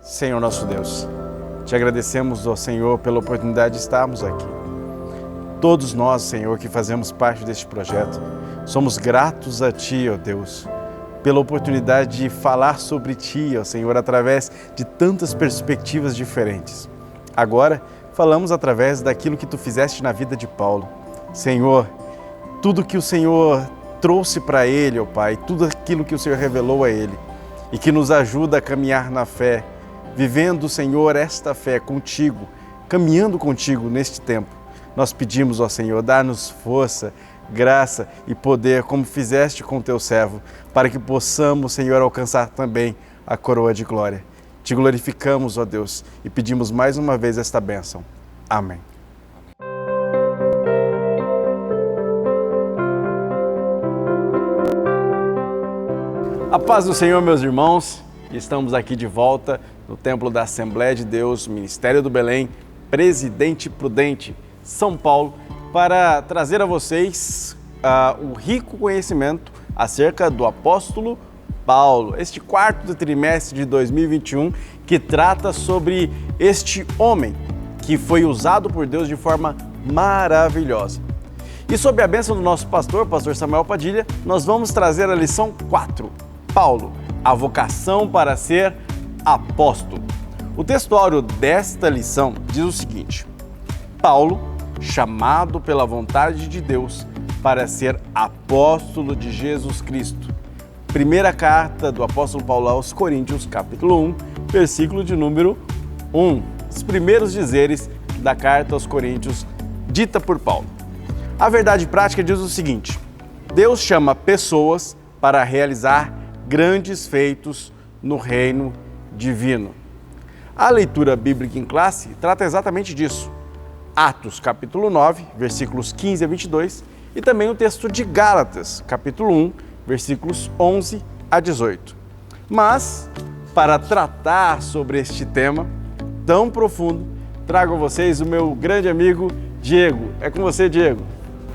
Senhor nosso Deus, te agradecemos, ó Senhor, pela oportunidade de estarmos aqui. Todos nós, Senhor, que fazemos parte deste projeto, somos gratos a Ti, ó Deus, pela oportunidade de falar sobre Ti, ó Senhor, através de tantas perspectivas diferentes. Agora, falamos através daquilo que Tu fizeste na vida de Paulo. Senhor, tudo que o Senhor trouxe para ele, ó Pai, tudo aquilo que o Senhor revelou a ele e que nos ajuda a caminhar na fé, vivendo, Senhor, esta fé contigo, caminhando contigo neste tempo. Nós pedimos, ó Senhor, dá-nos força, graça e poder, como fizeste com teu servo, para que possamos, Senhor, alcançar também a coroa de glória. Te glorificamos, ó Deus, e pedimos mais uma vez esta bênção. Amém. A paz do Senhor, meus irmãos. Estamos aqui de volta no Templo da Assembleia de Deus, Ministério do Belém, Presidente Prudente, São Paulo, para trazer a vocês o rico conhecimento acerca do apóstolo Paulo, este quarto trimestre de 2021, que trata sobre este homem que foi usado por Deus de forma maravilhosa. E sob a bênção do nosso pastor Samuel Padilha, nós vamos trazer a lição 4, Paulo, a vocação para ser apóstolo. O textuário desta lição diz o seguinte: Paulo, chamado pela vontade de Deus para ser apóstolo de Jesus Cristo. Primeira carta do apóstolo Paulo aos Coríntios, capítulo 1, versículo de número 1. Os primeiros dizeres da carta aos Coríntios, dita por Paulo. A verdade prática diz o seguinte: Deus chama pessoas para realizar grandes feitos no reino divino. A leitura bíblica em classe trata exatamente disso. Atos, capítulo 9, versículos 15 a 22, e também o texto de Gálatas, capítulo 1, versículos 11 a 18. Mas, para tratar sobre este tema tão profundo, trago a vocês o meu grande amigo Diego. É com você, Diego.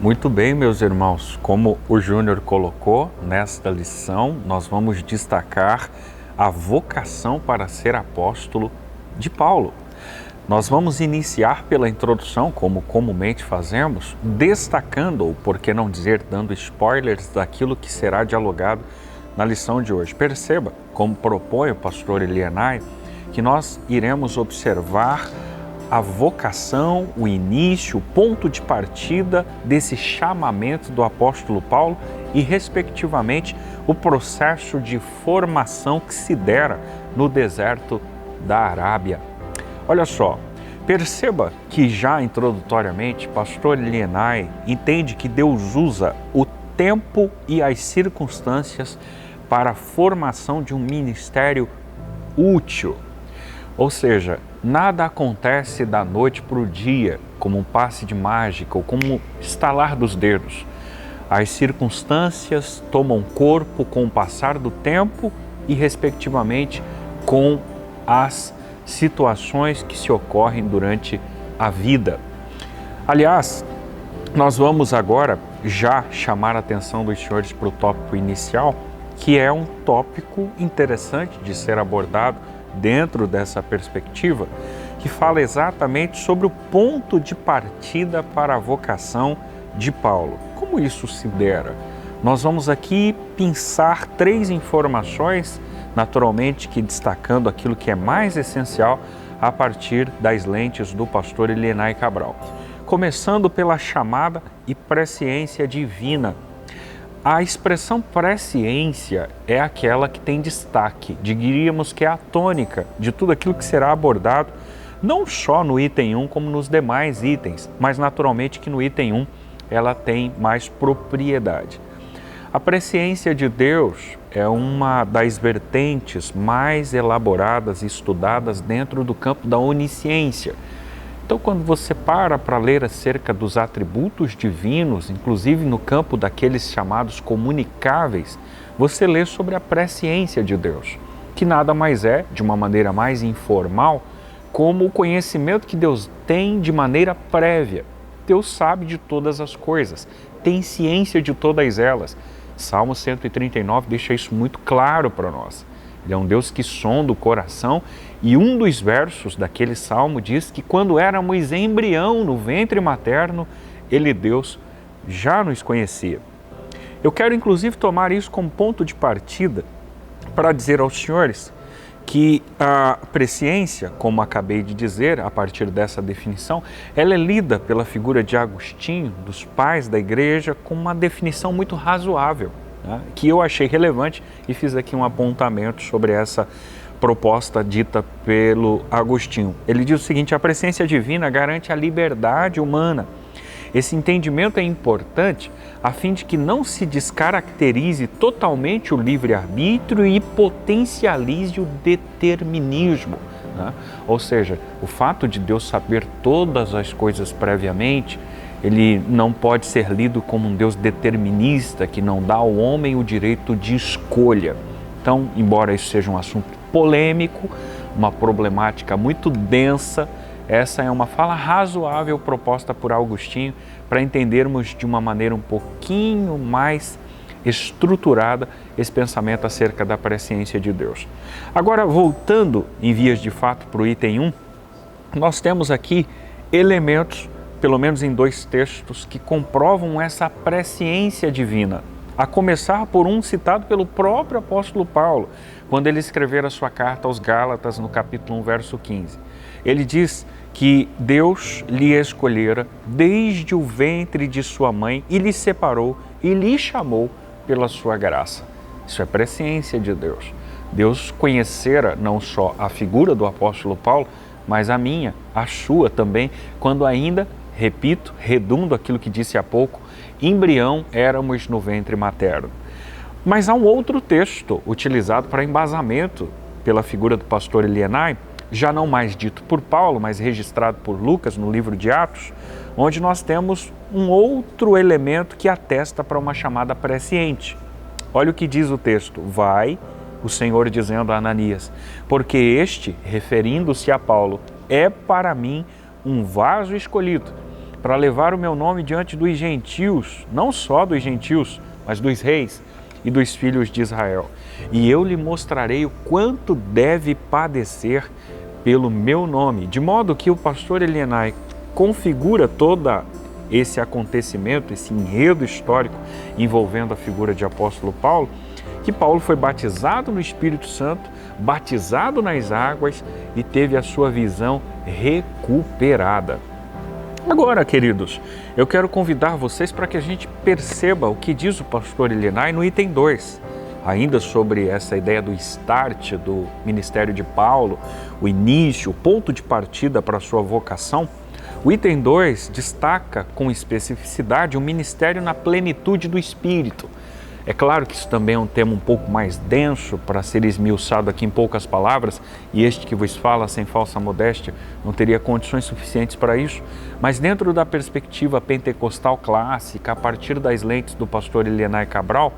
Muito bem, meus irmãos. Como o Júnior colocou, nesta lição nós vamos destacar a vocação para ser apóstolo de Paulo. Nós vamos iniciar pela introdução, como comumente fazemos, destacando, ou por que não dizer, dando spoilers daquilo que será dialogado na lição de hoje. Perceba, como propõe o pastor Elienay, que nós iremos observar a vocação, o início, o ponto de partida desse chamamento do apóstolo Paulo e, respectivamente, o processo de formação que se dera no deserto da Arábia. Olha só, perceba que já introdutoriamente, pastor Elienay entende que Deus usa o tempo e as circunstâncias para a formação de um ministério útil. Ou seja, nada acontece da noite para o dia, como um passe de mágica ou como estalar dos dedos. As circunstâncias tomam corpo com o passar do tempo e, respectivamente, com as situações que se ocorrem durante a vida. Aliás, nós vamos agora já chamar a atenção dos senhores para o tópico inicial, que é um tópico interessante de ser abordado dentro dessa perspectiva, que fala exatamente sobre o ponto de partida para a vocação de Paulo. Como isso se dera? Nós vamos aqui pensar 3 informações, naturalmente que destacando aquilo que é mais essencial a partir das lentes do pastor Elienay Cabral. Começando pela chamada e presciência divina. A expressão presciência é aquela que tem destaque, diríamos que é a tônica de tudo aquilo que será abordado, não só no item 1 como nos demais itens, mas naturalmente que no item 1 ela tem mais propriedade. A presciência de Deus é uma das vertentes mais elaboradas e estudadas dentro do campo da onisciência. Então, quando você para ler acerca dos atributos divinos, inclusive no campo daqueles chamados comunicáveis, você lê sobre a presciência de Deus, que nada mais é, de uma maneira mais informal, como o conhecimento que Deus tem de maneira prévia. Deus sabe de todas as coisas, tem ciência de todas elas. Salmo 139 deixa isso muito claro para nós. Ele é um Deus que sonda o coração, e um dos versos daquele salmo diz que quando éramos embrião no ventre materno, Ele, Deus, já nos conhecia. Eu quero inclusive tomar isso como ponto de partida para dizer aos senhores que a presciência, como acabei de dizer, a partir dessa definição, ela é lida pela figura de Agostinho, dos pais da igreja, com uma definição muito razoável, né, que eu achei relevante e fiz aqui um apontamento sobre essa proposta dita pelo Agostinho. Ele diz o seguinte: a presciência divina garante a liberdade humana. Esse entendimento é importante a fim de que não se descaracterize totalmente o livre-arbítrio e potencialize o determinismo, né? Ou seja, o fato de Deus saber todas as coisas previamente, ele não pode ser lido como um Deus determinista que não dá ao homem o direito de escolha. Então, embora isso seja um assunto polêmico, uma problemática muito densa, essa é uma fala razoável proposta por Agostinho para entendermos de uma maneira um pouquinho mais estruturada esse pensamento acerca da presciência de Deus. Agora, voltando em vias de fato para o item 1, nós temos aqui elementos, pelo menos em 2 textos, que comprovam essa presciência divina. A começar por um citado pelo próprio apóstolo Paulo, quando ele escrever a sua carta aos Gálatas, no capítulo 1, verso 15. Ele diz que Deus lhe escolhera desde o ventre de sua mãe e lhe separou e lhe chamou pela sua graça. Isso é presciência de Deus. Deus conhecera não só a figura do apóstolo Paulo, mas a minha, a sua também, quando ainda, repito, redundo aquilo que disse há pouco, embrião éramos no ventre materno. Mas há um outro texto utilizado para embasamento pela figura do pastor Elienay, já não mais dito por Paulo, mas registrado por Lucas no livro de Atos, onde nós temos um outro elemento que atesta para uma chamada presciente. Olha o que diz o texto: vai, o Senhor dizendo a Ananias, porque este, referindo-se a Paulo, é para mim um vaso escolhido, para levar o meu nome diante dos gentios, não só dos gentios, mas dos reis e dos filhos de Israel. E eu lhe mostrarei o quanto deve padecer pelo meu nome. De modo que o pastor Elienay configura todo esse acontecimento, esse enredo histórico envolvendo a figura de apóstolo Paulo, que Paulo foi batizado no Espírito Santo, batizado nas águas e teve a sua visão recuperada. Agora, queridos, eu quero convidar vocês para que a gente perceba o que diz o pastor Elienay no item 2, ainda sobre essa ideia do start do ministério de Paulo, o início, o ponto de partida para a sua vocação. O item 2 destaca com especificidade o ministério na plenitude do Espírito. É claro que isso também é um tema um pouco mais denso para ser esmiuçado aqui em poucas palavras, e este que vos fala, sem falsa modéstia, não teria condições suficientes para isso, mas dentro da perspectiva pentecostal clássica, a partir das lentes do pastor Elienay Cabral,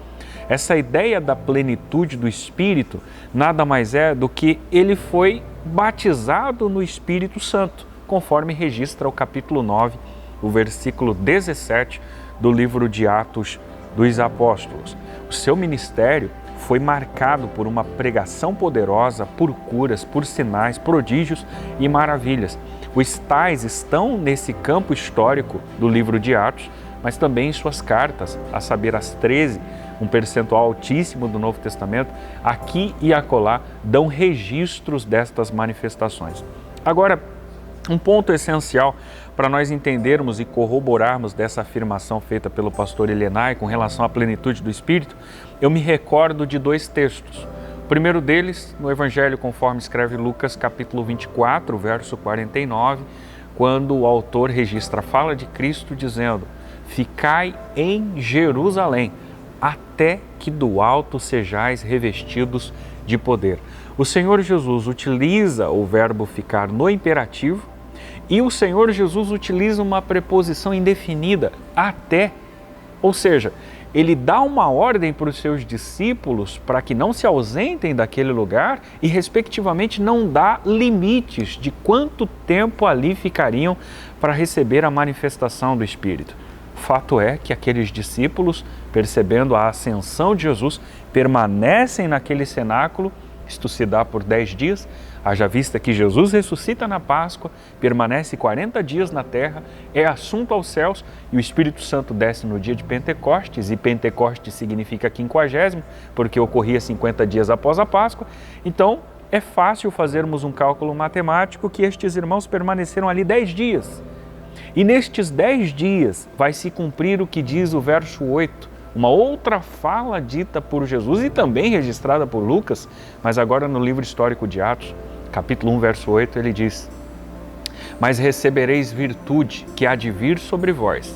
essa ideia da plenitude do Espírito nada mais é do que ele foi batizado no Espírito Santo, conforme registra o capítulo 9, o versículo 17 do livro de Atos dos Apóstolos. O seu ministério foi marcado por uma pregação poderosa, por curas, por sinais, prodígios e maravilhas. Os tais estão nesse campo histórico do livro de Atos, mas também em suas cartas, a saber, as 13, um percentual altíssimo do Novo Testamento, aqui e acolá, dão registros destas manifestações. Agora, um ponto essencial para nós entendermos e corroborarmos dessa afirmação feita pelo pastor Elienay com relação à plenitude do Espírito, eu me recordo de 2 textos. O primeiro deles, no Evangelho conforme escreve Lucas, capítulo 24, verso 49, quando o autor registra a fala de Cristo dizendo: ficai em Jerusalém, até que do alto sejais revestidos de poder. O Senhor Jesus utiliza o verbo ficar no imperativo e o Senhor Jesus utiliza uma preposição indefinida, até. Ou seja, ele dá uma ordem para os seus discípulos para que não se ausentem daquele lugar e, respectivamente, não dá limites de quanto tempo ali ficariam para receber a manifestação do Espírito. Fato é que aqueles discípulos, percebendo a ascensão de Jesus, permanecem naquele cenáculo isto se dá por 10 dias, haja vista que Jesus ressuscita na Páscoa, permanece 40 dias na terra, é assunto aos céus e o Espírito Santo desce no dia de Pentecostes, e Pentecostes significa 50º, porque ocorria 50 dias após a Páscoa. Então, é fácil fazermos um cálculo matemático que estes irmãos permaneceram ali 10 dias. E nestes 10 dias vai se cumprir o que diz o verso 8, uma outra fala dita por Jesus e também registrada por Lucas, mas agora no livro histórico de Atos, capítulo 1, verso 8, ele diz: mas recebereis virtude que há de vir sobre vós,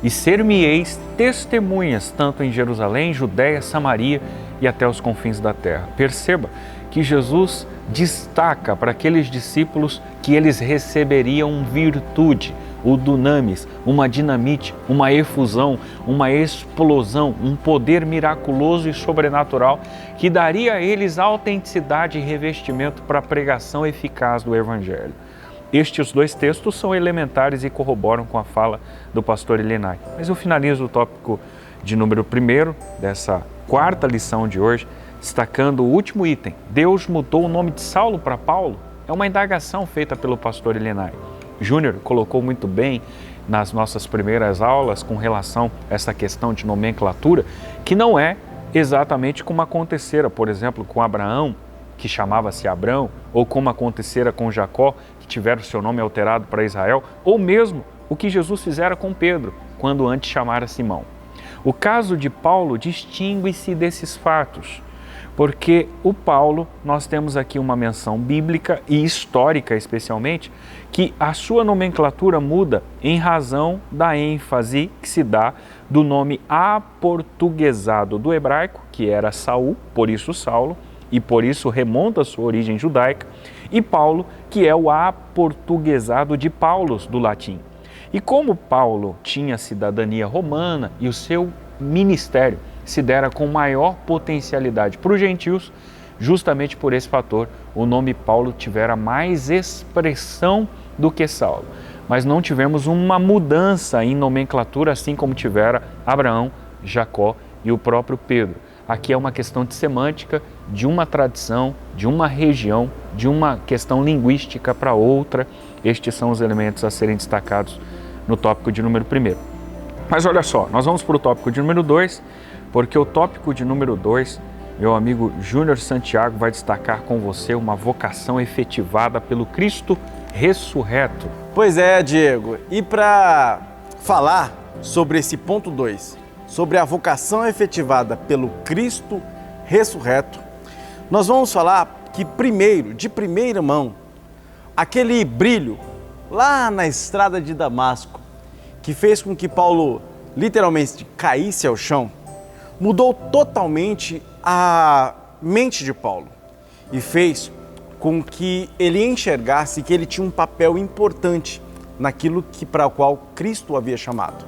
e ser-me-eis testemunhas tanto em Jerusalém, Judéia, Samaria e até os confins da terra. Perceba que Jesus destaca para aqueles discípulos que eles receberiam virtude, o dunamis, uma dinamite, uma efusão, uma explosão, um poder miraculoso e sobrenatural que daria a eles autenticidade e revestimento para a pregação eficaz do Evangelho. Estes dois textos são elementares e corroboram com a fala do pastor Elenay. Mas eu finalizo o tópico de número 1 dessa quarta lição de hoje, destacando o último item. Deus mudou o nome de Saulo para Paulo. É uma indagação feita pelo pastor Elenay. Júnior colocou muito bem nas nossas primeiras aulas com relação a essa questão de nomenclatura, que não é exatamente como acontecera, por exemplo, com Abraão, que chamava-se Abrão, ou como acontecera com Jacó, que tiveram seu nome alterado para Israel, ou mesmo o que Jesus fizera com Pedro, quando antes chamara Simão. O caso de Paulo distingue-se desses fatos, porque o Paulo, nós temos aqui uma menção bíblica e histórica especialmente, que a sua nomenclatura muda em razão da ênfase que se dá do nome aportuguesado do hebraico, que era Saul, por isso Saulo, e por isso remonta a sua origem judaica, e Paulo, que é o aportuguesado de Paulus, do latim. E como Paulo tinha cidadania romana e o seu ministério se dera com maior potencialidade para os gentios, justamente por esse fator, o nome Paulo tivera mais expressão do que Saulo. Mas não tivemos uma mudança em nomenclatura, assim como tivera Abraão, Jacó e o próprio Pedro. Aqui é uma questão de semântica, de uma tradição, de uma região, de uma questão linguística para outra. Estes são os elementos a serem destacados no tópico de número 1. Mas olha só, nós vamos para o tópico de número 2, porque o tópico de número 2, meu amigo Júnior Santiago vai destacar com você uma vocação efetivada pelo Cristo ressurreto. Pois é, Diego. E para falar sobre esse ponto 2, sobre a vocação efetivada pelo Cristo ressurreto, nós vamos falar que primeiro, de primeira mão, aquele brilho lá na estrada de Damasco, que fez com que Paulo literalmente caísse ao chão, mudou totalmente a mente de Paulo e fez com que ele enxergasse que ele tinha um papel importante naquilo para o qual Cristo o havia chamado.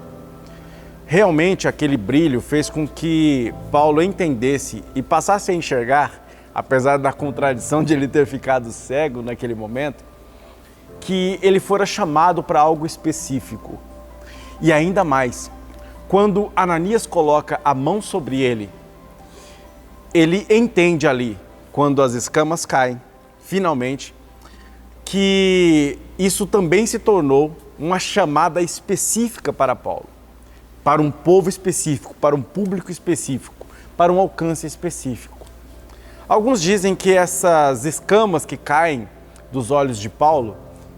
Realmente aquele brilho fez com que Paulo entendesse e passasse a enxergar, apesar da contradição de ele ter ficado cego naquele momento, que ele fora chamado para algo específico. E ainda mais, quando Ananias coloca a mão sobre ele, ele entende ali, quando as escamas caem, finalmente, que isso também se tornou uma chamada específica para Paulo, para um povo específico, para um público específico, para um alcance específico. Alguns dizem que essas escamas que caem dos olhos de Paulo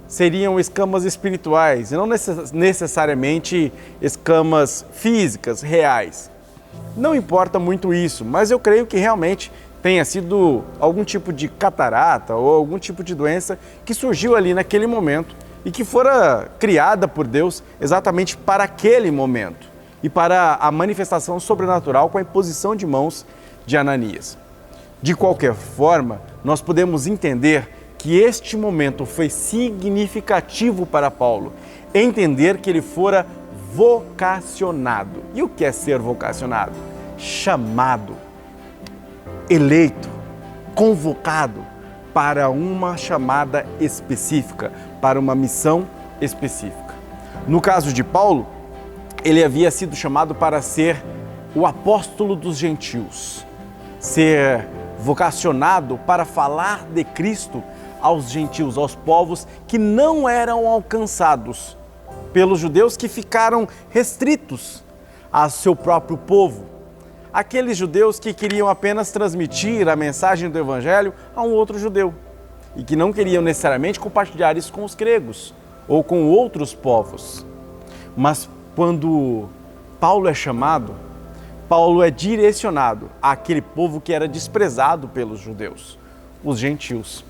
seriam escamas espirituais e não necessariamente escamas físicas, reais. Não importa muito isso, mas eu creio que realmente tenha sido algum tipo de catarata ou algum tipo de doença que surgiu ali naquele momento e que fora criada por Deus exatamente para aquele momento e para a manifestação sobrenatural com a imposição de mãos de Ananias. De qualquer forma, nós podemos entender que este momento foi significativo para Paulo, entender que ele fora vocacionado. E o que é ser vocacionado? Chamado, eleito, convocado para uma chamada específica, para uma missão específica. No caso de Paulo, ele havia sido chamado para ser o apóstolo dos gentios, ser vocacionado para falar de Cristo aos gentios, aos povos que não eram alcançados pelos judeus, que ficaram restritos ao seu próprio povo. Aqueles judeus que queriam apenas transmitir a mensagem do Evangelho a um outro judeu e que não queriam necessariamente compartilhar isso com os gregos ou com outros povos. Mas quando Paulo é chamado, Paulo é direcionado àquele povo que era desprezado pelos judeus, os gentios.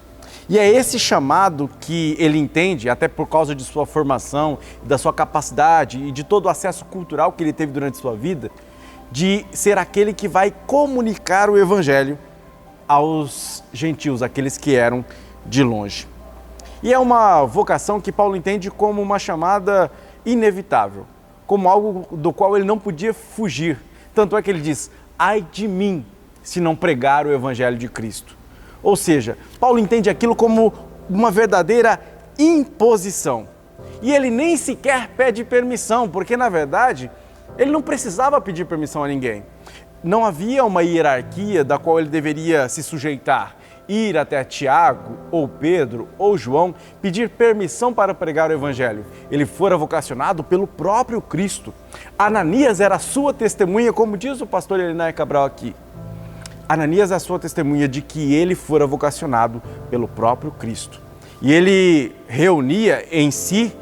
E é esse chamado que ele entende, até por causa de sua formação, da sua capacidade e de todo o acesso cultural que ele teve durante sua vida, de ser aquele que vai comunicar o Evangelho aos gentios, aqueles que eram de longe. E é uma vocação que Paulo entende como uma chamada inevitável, como algo do qual ele não podia fugir. Tanto é que ele diz, ai de mim, se não pregar o Evangelho de Cristo. Ou seja, Paulo entende aquilo como uma verdadeira imposição. E ele nem sequer pede permissão, porque na verdade ele não precisava pedir permissão a ninguém. Não havia uma hierarquia da qual ele deveria se sujeitar, ir até Tiago, ou Pedro, ou João, pedir permissão para pregar o Evangelho. Ele fora vocacionado pelo próprio Cristo. Ananias era a sua testemunha, como diz o pastor Elinay Cabral aqui. Ananias é a sua testemunha de que ele fora vocacionado pelo próprio Cristo. E ele reunia em si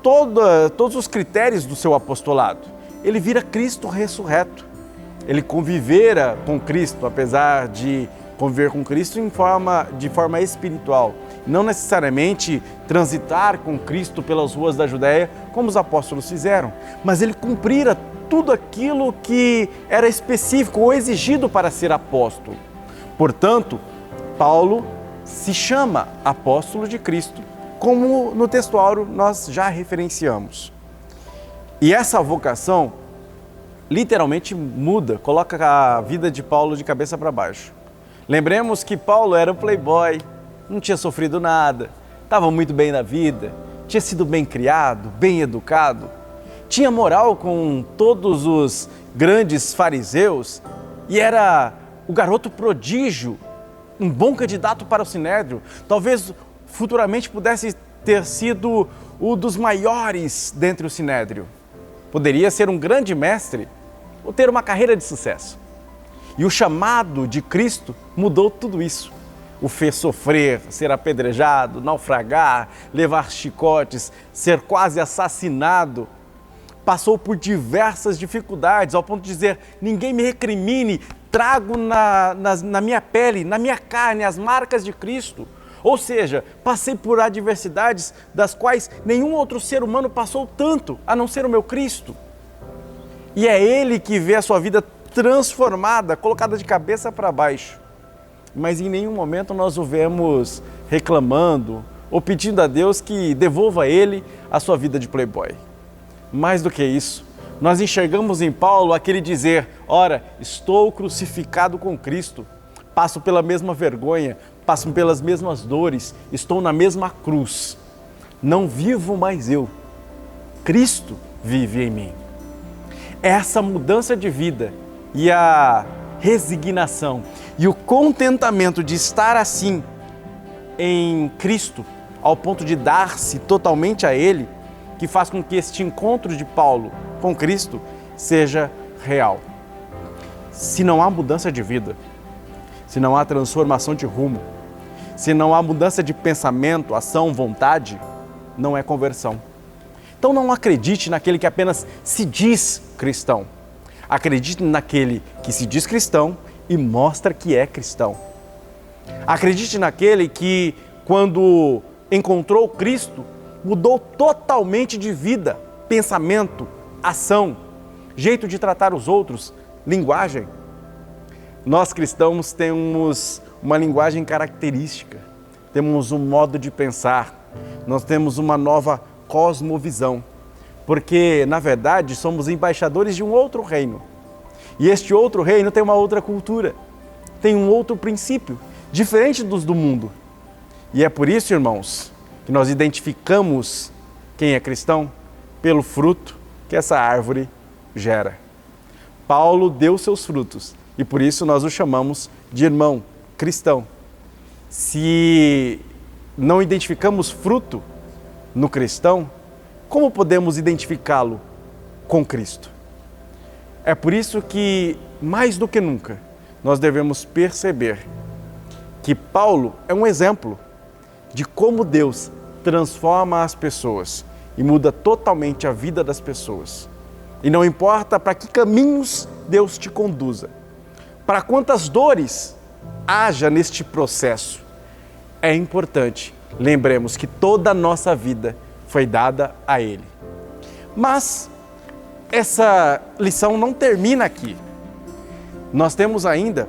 todos os critérios do seu apostolado. Ele vira Cristo ressurreto. Ele convivera com Cristo, apesar de conviver com Cristo de forma espiritual. Não necessariamente transitar com Cristo pelas ruas da Judéia, como os apóstolos fizeram. Mas ele cumprira tudo aquilo que era específico ou exigido para ser apóstolo. Portanto, Paulo se chama apóstolo de Cristo, como no textuário nós já referenciamos. E essa vocação literalmente muda, coloca a vida de Paulo de cabeça para baixo. Lembremos que Paulo era um playboy, não tinha sofrido nada, estava muito bem na vida, tinha sido bem criado, bem educado, tinha moral com todos os grandes fariseus e era o garoto prodígio, um bom candidato para o Sinédrio. Talvez futuramente pudesse ter sido um dos maiores dentre o Sinédrio. Poderia ser um grande mestre ou ter uma carreira de sucesso. E o chamado de Cristo mudou tudo isso. O fez sofrer, ser apedrejado, naufragar, levar chicotes, ser quase assassinado. Passou por diversas dificuldades, ao ponto de dizer, ninguém me recrimine, trago na minha pele, na minha carne, as marcas de Cristo. Ou seja, passei por adversidades das quais nenhum outro ser humano passou tanto, a não ser o meu Cristo. E é Ele que vê a sua vida transformada, colocada de cabeça para baixo. Mas em nenhum momento nós o vemos reclamando ou pedindo a Deus que devolva a Ele a sua vida de playboy. Mais do que isso, nós enxergamos em Paulo aquele dizer, ora, estou crucificado com Cristo, passo pela mesma vergonha, passo pelas mesmas dores, estou na mesma cruz. Não vivo mais eu, Cristo vive em mim. Essa mudança de vida e a resignação e o contentamento de estar assim em Cristo, ao ponto de dar-se totalmente a Ele, que faz com que este encontro de Paulo com Cristo seja real. Se não há mudança de vida, se não há transformação de rumo, se não há mudança de pensamento, ação, vontade, não é conversão. Então não acredite naquele que apenas se diz cristão. Acredite naquele que se diz cristão e mostra que é cristão. Acredite naquele que, quando encontrou Cristo, mudou totalmente de vida, pensamento, ação, jeito de tratar os outros, linguagem. Nós cristãos temos uma linguagem característica, temos um modo de pensar, nós temos uma nova cosmovisão, porque, na verdade, somos embaixadores de um outro reino. E este outro reino tem uma outra cultura, tem um outro princípio, diferente dos do mundo. E é por isso, irmãos, que nós identificamos quem é cristão pelo fruto que essa árvore gera. Paulo deu seus frutos e por isso nós o chamamos de irmão, cristão, se não identificamos fruto no cristão, como podemos identificá-lo com Cristo? É por isso que, mais do que nunca, nós devemos perceber que Paulo é um exemplo de como Deus transforma as pessoas e muda totalmente a vida das pessoas. E não importa para que caminhos Deus te conduza, para quantas dores haja neste processo, é importante, lembremos que toda a nossa vida foi dada a Ele. Mas essa lição não termina aqui. Nós temos ainda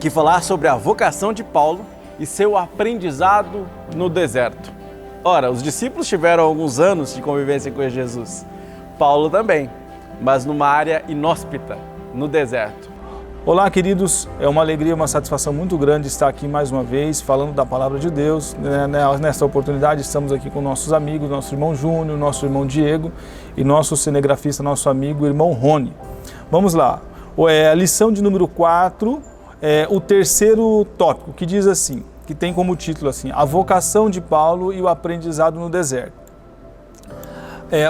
que falar sobre a vocação de Paulo e seu aprendizado no deserto. Ora, os discípulos tiveram alguns anos de convivência com Jesus. Paulo também, mas numa área inóspita, no deserto. Olá, queridos, é uma alegria, uma satisfação muito grande estar aqui mais uma vez falando da Palavra de Deus. Nesta oportunidade estamos aqui com nossos amigos, nosso irmão Júnior, nosso irmão Diego e nosso cinegrafista, nosso amigo irmão Rony. Vamos lá, a lição de número 4, o terceiro tópico, que diz assim, que tem como título assim, a vocação de Paulo e o aprendizado no deserto.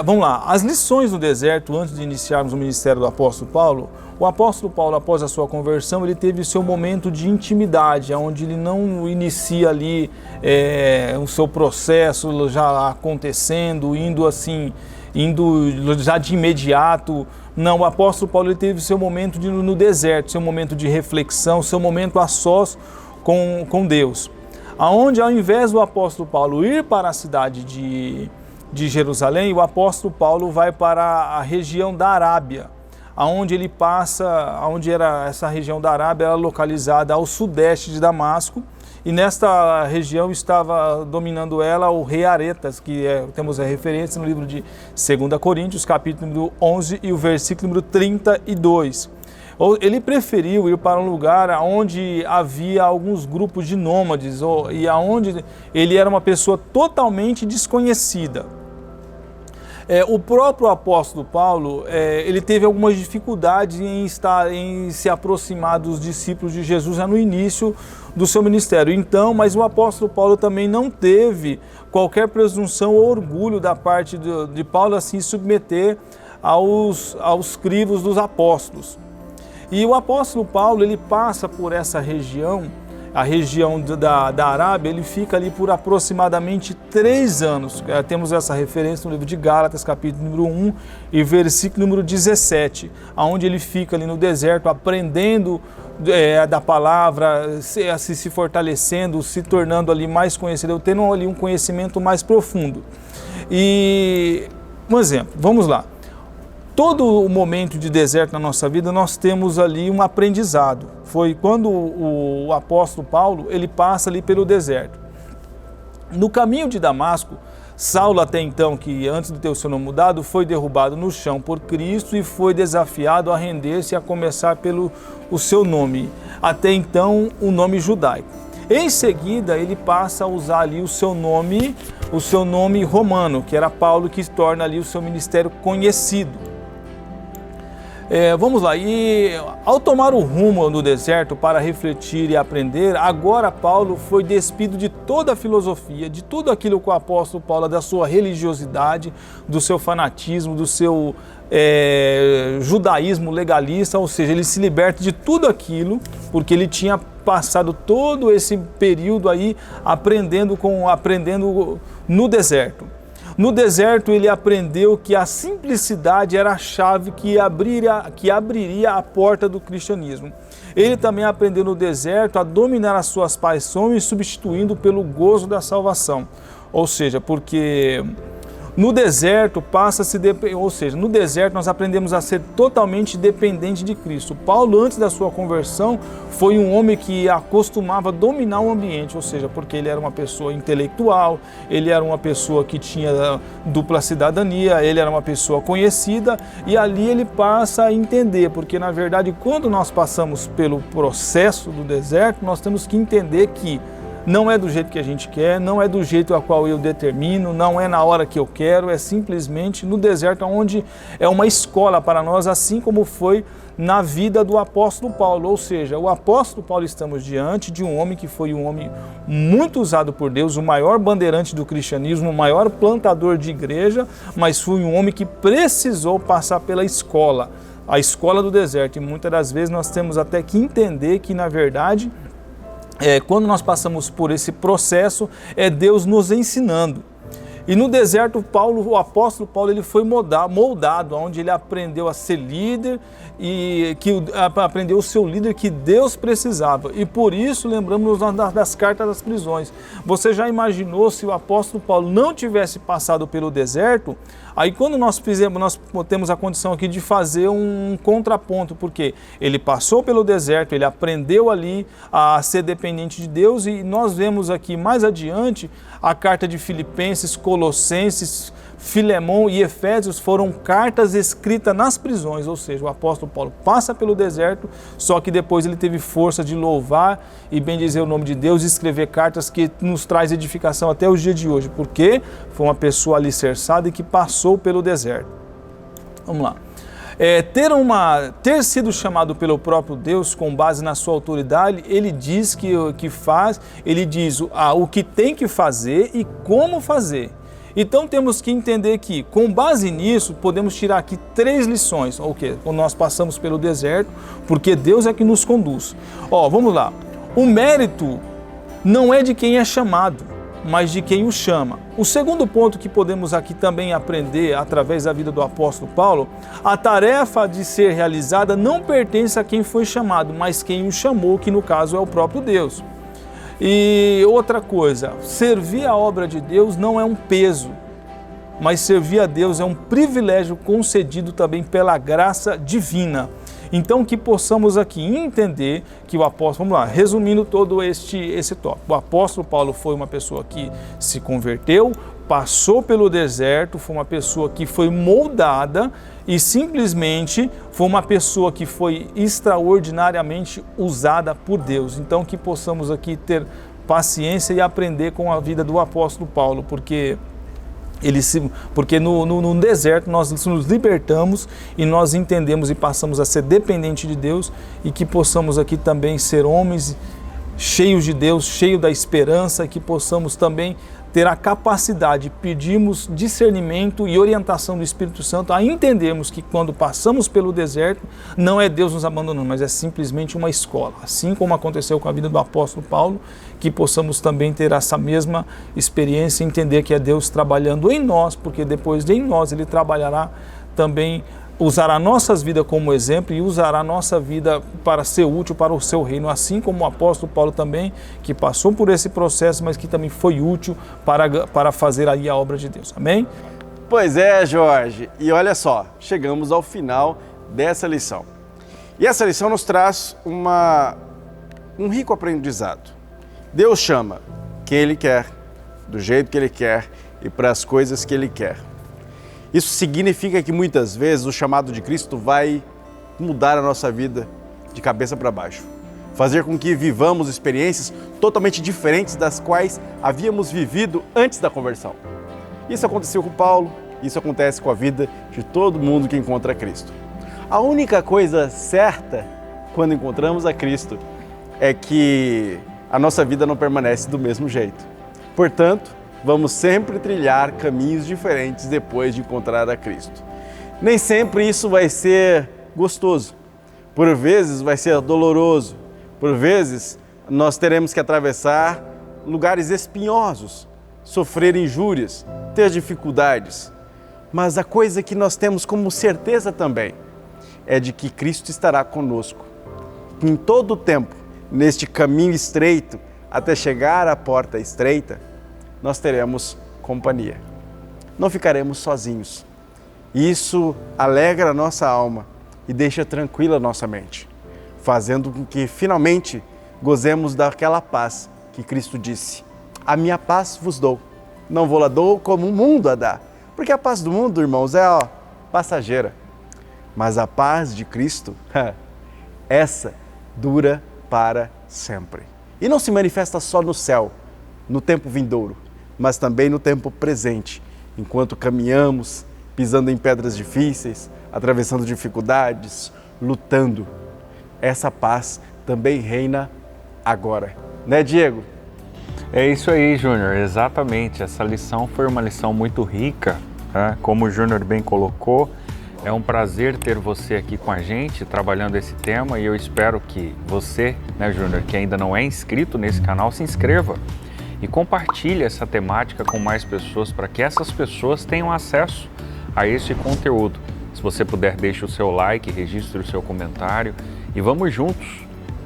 Vamos lá, as lições no deserto, antes de iniciarmos o ministério do apóstolo Paulo, o apóstolo Paulo, após a sua conversão, ele teve o seu momento de intimidade, onde ele não inicia ali o seu processo já acontecendo, indo já de imediato. Não, o apóstolo Paulo ele teve o seu momento no deserto, seu momento de reflexão, seu momento a sós com Deus. Aonde, ao invés do apóstolo Paulo ir para a cidade de Jerusalém, o apóstolo Paulo vai para a região da Arábia, aonde ele passa, aonde era essa região da Arábia, era localizada ao sudeste de Damasco, e nesta região estava dominando ela o rei Aretas, que temos a referência no livro de 2 Coríntios, capítulo número 11 e o versículo número 32. Ele preferiu ir para um lugar onde havia alguns grupos de nômades e onde ele era uma pessoa totalmente desconhecida. O próprio apóstolo Paulo, ele teve algumas dificuldades em se aproximar dos discípulos de Jesus já no início do seu ministério. Então, mas o apóstolo Paulo também não teve qualquer presunção ou orgulho da parte de Paulo assim submeter aos crivos dos apóstolos. E o apóstolo Paulo, ele passa por essa região, a região da Arábia, ele fica ali por aproximadamente 3 anos. Temos essa referência no livro de Gálatas, capítulo número 1 e versículo número 17, onde ele fica ali no deserto, aprendendo da palavra, se fortalecendo, se tornando ali mais conhecido, tendo ali um conhecimento mais profundo. E um exemplo, vamos lá. Todo o momento de deserto na nossa vida, nós temos ali um aprendizado. Foi quando o apóstolo Paulo, ele passa ali pelo deserto. No caminho de Damasco, Saulo até então, que antes de ter o seu nome mudado, foi derrubado no chão por Cristo e foi desafiado a render-se, a começar pelo o seu nome, até então o nome judaico. Em seguida, ele passa a usar ali o seu nome romano, que era Paulo, que torna ali o seu ministério conhecido. Vamos lá, e ao tomar o rumo no deserto para refletir e aprender, agora Paulo foi despido de toda a filosofia, de tudo aquilo que o apóstolo Paulo, da sua religiosidade, do seu fanatismo, do seu judaísmo legalista, ou seja, ele se liberta de tudo aquilo, porque ele tinha passado todo esse período aí aprendendo no deserto. No deserto ele aprendeu que a simplicidade era a chave que abriria a porta do cristianismo. Ele também aprendeu no deserto a dominar as suas paixões, substituindo pelo gozo da salvação. Ou seja, porque no deserto no deserto nós aprendemos a ser totalmente dependente de Cristo. Paulo, antes da sua conversão, foi um homem que acostumava dominar o ambiente, ou seja, porque ele era uma pessoa intelectual, ele era uma pessoa que tinha dupla cidadania, ele era uma pessoa conhecida, e ali ele passa a entender, porque na verdade quando nós passamos pelo processo do deserto, nós temos que entender que não é do jeito que a gente quer, não é do jeito a qual eu determino, não é na hora que eu quero, é simplesmente no deserto, onde é uma escola para nós, assim como foi na vida do apóstolo Paulo. Ou seja, o apóstolo Paulo, estamos diante de um homem que foi um homem muito usado por Deus, o maior bandeirante do cristianismo, o maior plantador de igreja, mas foi um homem que precisou passar pela escola, a escola do deserto. E muitas das vezes nós temos até que entender que, na verdade, quando nós passamos por esse processo, é Deus nos ensinando. E no deserto, o apóstolo Paulo, ele foi moldado, onde ele aprendeu a ser líder e aprendeu o seu líder que Deus precisava. E por isso, lembramos das cartas das prisões. Você já imaginou se o apóstolo Paulo não tivesse passado pelo deserto? Aí quando nós temos a condição aqui de fazer um contraponto, porque ele passou pelo deserto, ele aprendeu ali a ser dependente de Deus, e nós vemos aqui mais adiante a carta de Filipenses, Colossenses, Filemão e Efésios foram cartas escritas nas prisões, ou seja, o apóstolo Paulo passa pelo deserto, só que depois ele teve força de louvar e bendizer o nome de Deus e escrever cartas que nos traz edificação até os dias de hoje, porque foi uma pessoa alicerçada e que passou pelo deserto. Vamos lá. Ter sido chamado pelo próprio Deus com base na sua autoridade, ele diz ele diz o que tem que fazer e como fazer. Então temos que entender que, com base nisso, podemos tirar aqui 3 lições. Quando nós passamos pelo deserto, porque Deus é que nos conduz. Vamos lá. O mérito não é de quem é chamado, mas de quem o chama. O segundo ponto que podemos aqui também aprender através da vida do apóstolo Paulo, a tarefa de ser realizada não pertence a quem foi chamado, mas quem o chamou, que no caso é o próprio Deus. E outra coisa, servir a obra de Deus não é um peso, mas servir a Deus é um privilégio concedido também pela graça divina. Então que possamos aqui entender que o apóstolo, vamos lá, resumindo todo esse tópico, o apóstolo Paulo foi uma pessoa que se converteu, passou pelo deserto, foi uma pessoa que foi moldada e simplesmente foi uma pessoa que foi extraordinariamente usada por Deus. Então que possamos aqui ter paciência e aprender com a vida do apóstolo Paulo, porque no deserto nós nos libertamos e nós entendemos e passamos a ser dependentes de Deus, e que possamos aqui também ser homens cheios de Deus, cheios da esperança, que possamos também ter a capacidade, pedimos discernimento e orientação do Espírito Santo a entendermos que quando passamos pelo deserto, não é Deus nos abandonando, mas é simplesmente uma escola. Assim como aconteceu com a vida do apóstolo Paulo, que possamos também ter essa mesma experiência e entender que é Deus trabalhando em nós, porque depois de em nós Ele trabalhará também, usará nossas vidas como exemplo e usará a nossa vida para ser útil para o seu reino, assim como o apóstolo Paulo também, que passou por esse processo, mas que também foi útil para fazer aí a obra de Deus. Amém? Pois é, Jorge. E olha só, chegamos ao final dessa lição. E essa lição nos traz um rico aprendizado. Deus chama quem Ele quer, do jeito que Ele quer e para as coisas que Ele quer. Isso significa que muitas vezes o chamado de Cristo vai mudar a nossa vida de cabeça para baixo. Fazer com que vivamos experiências totalmente diferentes das quais havíamos vivido antes da conversão. Isso aconteceu com Paulo, isso acontece com a vida de todo mundo que encontra Cristo. A única coisa certa quando encontramos a Cristo é que a nossa vida não permanece do mesmo jeito. Portanto, vamos sempre trilhar caminhos diferentes depois de encontrar a Cristo. Nem sempre isso vai ser gostoso. Por vezes vai ser doloroso. Por vezes nós teremos que atravessar lugares espinhosos, sofrer injúrias, ter dificuldades. Mas a coisa que nós temos como certeza também é de que Cristo estará conosco. Em todo o tempo, neste caminho estreito, até chegar à porta estreita, nós teremos companhia. Não ficaremos sozinhos. Isso alegra a nossa alma e deixa tranquila a nossa mente, fazendo com que finalmente gozemos daquela paz que Cristo disse: a minha paz vos dou, não vou lá dou como o mundo a dá. Porque a paz do mundo, irmãos, é passageira. Mas a paz de Cristo, essa dura para sempre. E não se manifesta só no céu, no tempo vindouro, mas também no tempo presente, enquanto caminhamos, pisando em pedras difíceis, atravessando dificuldades, lutando. Essa paz também reina agora. Né, Diego? É isso aí, Júnior, exatamente. Essa lição foi uma lição muito rica, né? Como o Júnior bem colocou, é um prazer ter você aqui com a gente, trabalhando esse tema, e eu espero que você, né, Júnior, que ainda não é inscrito nesse canal, se inscreva e compartilhe essa temática com mais pessoas, para que essas pessoas tenham acesso a esse conteúdo. Se você puder, deixe o seu like, registre o seu comentário e vamos juntos,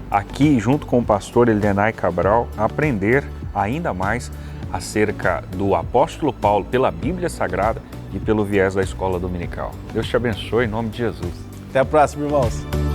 aqui junto com o pastor Elidenay Cabral, aprender ainda mais acerca do apóstolo Paulo pela Bíblia Sagrada e pelo viés da escola dominical. Deus te abençoe em nome de Jesus. Até a próxima, irmãos.